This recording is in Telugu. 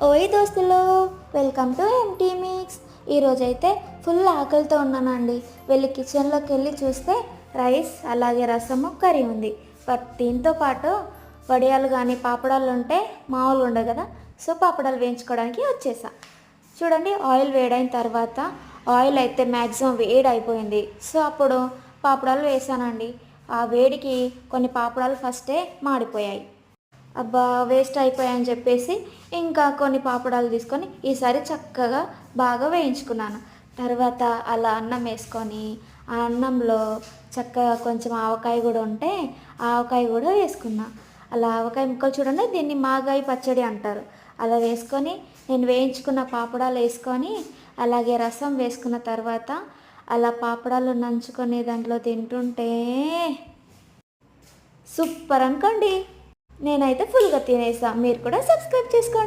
ఓయ్ దోస్తులు, వెల్కమ్ టు ఎంటీ మిక్స్. ఈరోజైతే ఫుల్ ఆకలితో ఉన్నానండి. వెళ్ళి కిచెన్లోకి వెళ్ళి చూస్తే రైస్ అలాగే రసము కర్రీ ఉంది. బట్ దీంతో పాటు వడియాలు కానీ పాపడాలు ఉంటే మామూలుగా ఉండదు కదా. సో పాపడాలు వేయించుకోవడానికి వచ్చేసా. చూడండి, ఆయిల్ వేడైన తర్వాత ఆయిల్ అయితే మ్యాక్సిమం వేడి అయిపోయింది. సో అప్పుడు పాపడాలు వేసానండి. ఆ వేడికి కొన్ని పాపడాలు ఫస్టే మాడిపోయాయి. అబ్బా, వేస్ట్ అయిపోయాయని చెప్పేసి ఇంకా కొన్ని పాపడాలు తీసుకొని ఈసారి చక్కగా బాగా వేయించుకున్నాను. తర్వాత అలా అన్నం వేసుకొని ఆ అన్నంలో చక్కగా కొంచెం ఆవకాయ కూడా ఉంటే ఆవకాయ కూడా వేసుకున్నా. అలా ఆవకాయ ముక్కలు చూడండి, దీన్ని మాగాయి పచ్చడి అంటారు. అలా వేసుకొని నేను వేయించుకున్న పాపడాలు వేసుకొని అలాగే రసం వేసుకున్న తర్వాత అలా పాపడాలు నంచుకొని దాంట్లో తింటుంటే సూపర్ అనుకోండి. నేనైతే ఫుల్గా తినేసా. మీరు కూడా సబ్స్క్రైబ్ చేసుకోండి.